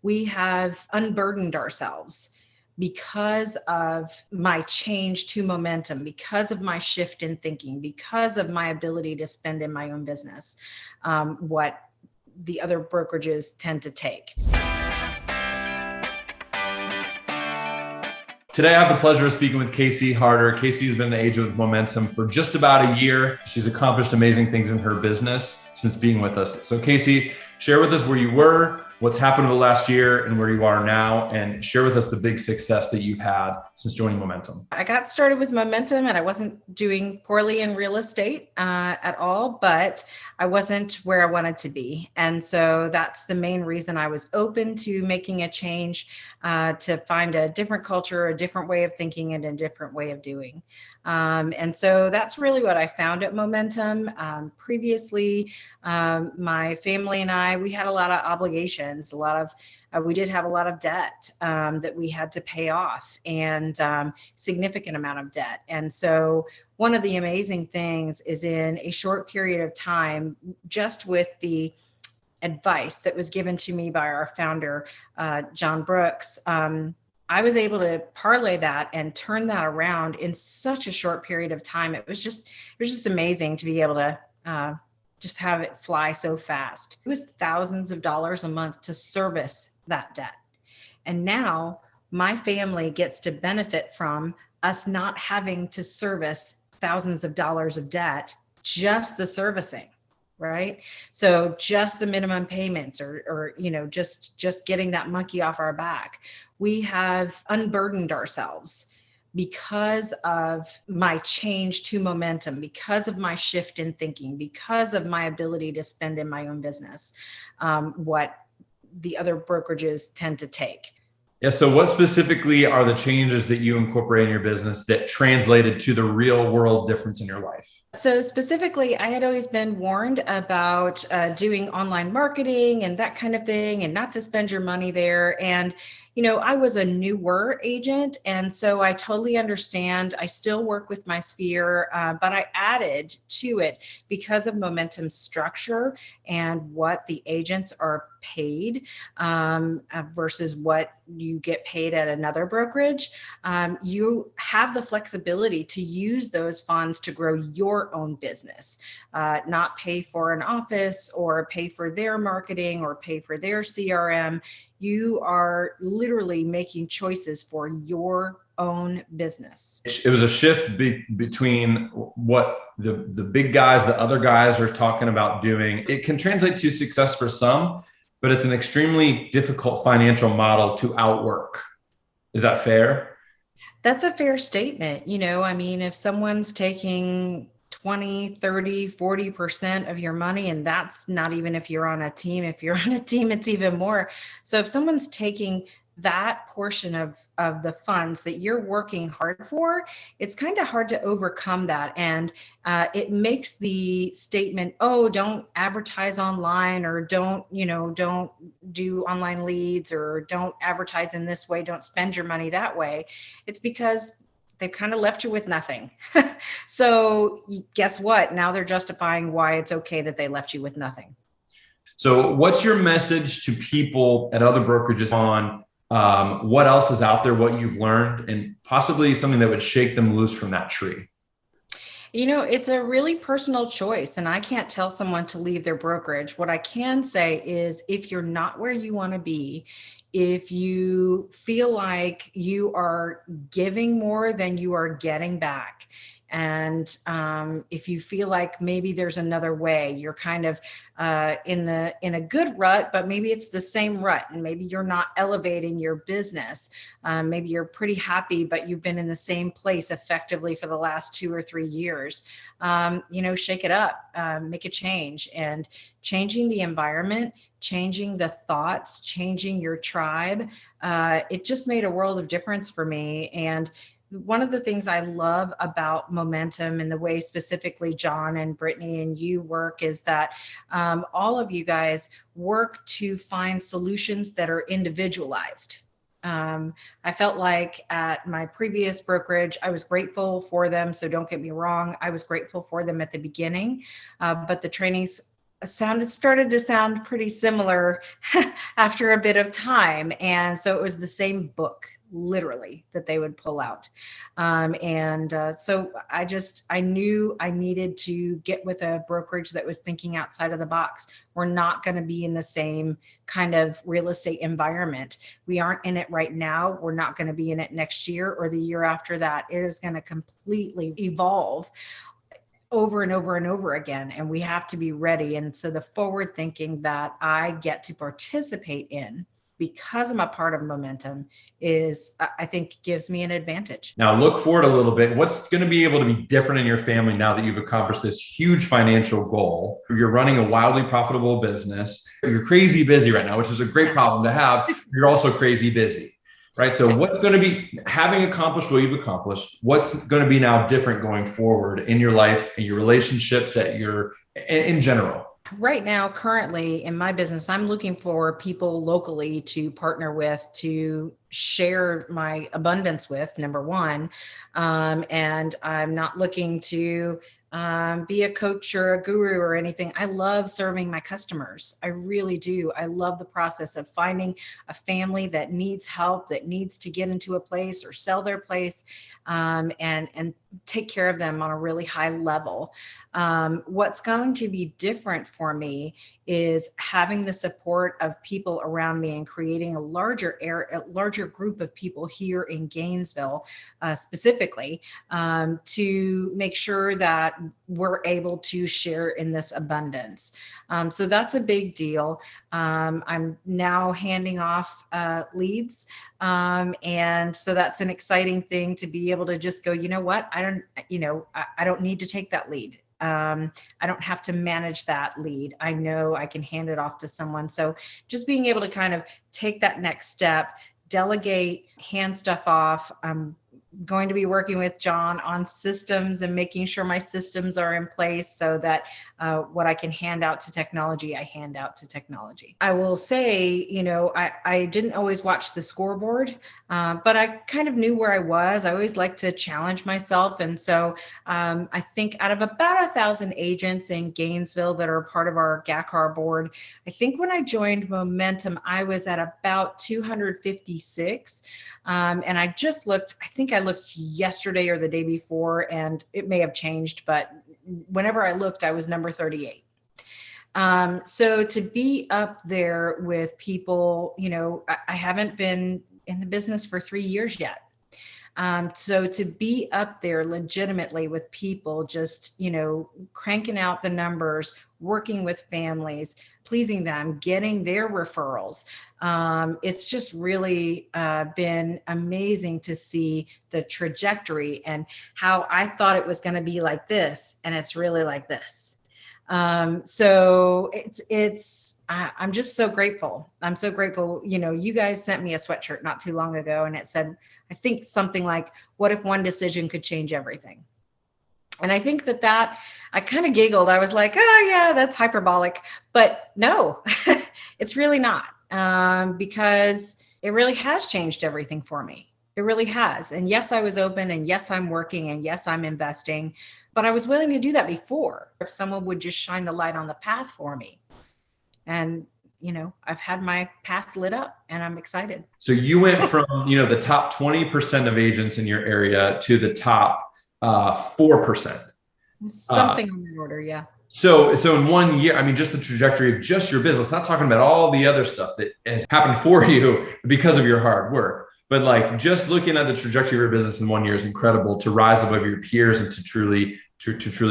We have unburdened ourselves because of my change to momentum, because of my shift in thinking, because of my ability to spend in my own business, what the other brokerages tend to take. Today, I have the pleasure of speaking with Casey Harder. Casey's been an agent with momentum for just about a year. She's accomplished amazing things in her business since being with us. So Casey, share with us where you were, what's happened over the last year, and where you are now, and share with us the big success that you've had since joining Momentum. I got started with momentum and I wasn't doing poorly in real estate at all, but I wasn't where I wanted to be. And so that's the main reason I was open to making a change, to find a different culture, a different way of thinking, and a different way of doing. And so that's really what I found at Momentum. Previously, my family and I, we had a lot of obligations, we did have a lot of debt that we had to pay off, and significant amount of debt. And so one of the amazing things is in a short period of time, just with the advice that was given to me by our founder, Jon Brooks, I was able to parlay that and turn that around in such a short period of time. It was just amazing to be able to just have it fly so fast. It was thousands of dollars a month to service that debt. And now my family gets to benefit from us not having to service thousands of dollars of debt, just the servicing, right? So just the minimum payments or just getting that monkey off our back. We have unburdened ourselves because of my change to momentum, because of my shift in thinking, because of my ability to spend in my own business, what the other brokerages tend to take. Yeah. So what specifically are the changes that you incorporate in your business that translated to the real world difference in your life? So specifically, I had always been warned about doing online marketing and that kind of thing, and not to spend your money there. And I was a newer agent, and so I totally understand. I still work with my sphere, but I added to it because of momentum structure and what the agents are paid versus what you get paid at another brokerage. You have the flexibility to use those funds to grow your own business, not pay for an office or pay for their marketing or pay for their CRM. You are literally making choices for your own business. It was a shift between what the big guys, the other guys are talking about doing. It can translate to success for some, but it's an extremely difficult financial model to outwork. Is that fair? That's a fair statement. If someone's taking 20, 30, 40% of your money, and that's not even if you're on a team. If you're on a team, it's even more. So if someone's taking that portion of the funds that you're working hard for, it's kind of hard to overcome that. And it makes the statement, oh, don't advertise online, or don't do online leads, or don't advertise in this way, don't spend your money that way. It's because they've kind of left you with nothing. So guess what? Now they're justifying why it's okay that they left you with nothing. So what's your message to people at other brokerages on what else is out there, what you've learned, and possibly something that would shake them loose from that tree? It's a really personal choice, and I can't tell someone to leave their brokerage. What I can say is, if you're not where you want to be, if you feel like you are giving more than you are getting back, and if you feel like maybe there's another way, you're kind of in a good rut, but maybe it's the same rut, and maybe you're not elevating your business. Maybe you're pretty happy, but you've been in the same place effectively for the last 2 or 3 years. Shake it up, make a change, and changing the environment, changing the thoughts, changing your tribe. It just made a world of difference for me. And one of the things I love about Momentum and the way specifically Jon and Brittany and you work is that all of you guys work to find solutions that are individualized. I felt like at my previous brokerage, I was grateful for them. So don't get me wrong. I was grateful for them at the beginning, but the trainings started to sound pretty similar after a bit of time. And so it was the same book, literally, that they would pull out. So I knew I needed to get with a brokerage that was thinking outside of the box. We're not going to be in the same kind of real estate environment. We aren't in it right now. We're not going to be in it next year or the year after that. It is going to completely evolve over and over and over again, and we have to be ready. And so the forward thinking that I get to participate in because I'm a part of momentum is, I think, gives me an advantage. Now look forward a little bit. What's going to be able to be different in your family now that you've accomplished this huge financial goal? You're running a wildly profitable business. You're crazy busy right now, which is a great problem to have. You're also crazy busy. Right. So what's going to be, having accomplished what you've accomplished, what's going to be now different going forward in your life and your relationships in general? Right now, currently in my business, I'm looking for people locally to partner with, to share my abundance with, number one. And I'm not looking to be a coach or a guru or anything. I love serving my customers. I really do. I love the process of finding a family that needs help, that needs to get into a place or sell their place, and take care of them on a really high level. What's going to be different for me is having the support of people around me and creating a larger group of people here in Gainesville, specifically, to make sure that we're able to share in this abundance. So that's a big deal. I'm now handing off leads. And so that's an exciting thing to be able to just go, you know what, I don't need to take that lead. I don't have to manage that lead. I know I can hand it off to someone. So just being able to kind of take that next step, delegate, hand stuff off. I'm going to be working with Jon on systems and making sure my systems are in place so that what I can hand out to technology, I hand out to technology. I will say, I didn't always watch the scoreboard, but I kind of knew where I was. I always like to challenge myself. And so I think out of about 1,000 agents in Gainesville that are part of our GACAR board, I think when I joined Momentum, I was at about 256. And I just looked, I think I looked yesterday or the day before, and it may have changed, but whenever I looked, I was number 38. So to be up there with people, I haven't been in the business for 3 years yet. So to be up there legitimately with people, just, cranking out the numbers, working with families, pleasing them, getting their referrals. It's just really been amazing to see the trajectory and how I thought it was going to be like this, and it's really like this. So I'm just so grateful. I'm so grateful. You guys sent me a sweatshirt not too long ago, and it said, I think something like, what if one decision could change everything? And I think that I kind of giggled. I was like, oh yeah, that's hyperbolic, but no, it's really not, because it really has changed everything for me. It really has. And yes, I was open, and yes, I'm working, and yes, I'm investing, but I was willing to do that before if someone would just shine the light on the path for me. And I've had my path lit up, and I'm excited. So you went from, the top 20% of agents in your area to the top 4%. Something on that order, yeah. So in 1 year, just the trajectory of just your business, not talking about all the other stuff that has happened for you because of your hard work, but just looking at the trajectory of your business in 1 year is incredible, to rise above your peers and to truly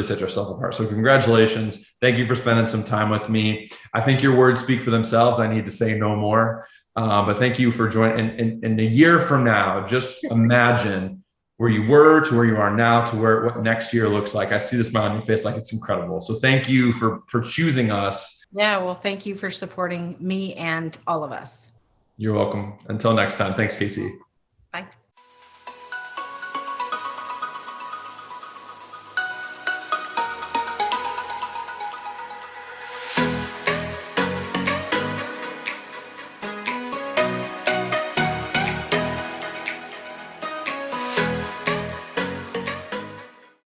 set yourself apart. So congratulations. Thank you for spending some time with me. I think your words speak for themselves. I need to say no more, but thank you for joining. And a year from now, just imagine where you were to where you are now to what next year looks like. I see the smile on your face, like it's incredible. So thank you for choosing us. Yeah, well, thank you for supporting me and all of us. You're welcome. Until next time. Thanks, Casey. Bye.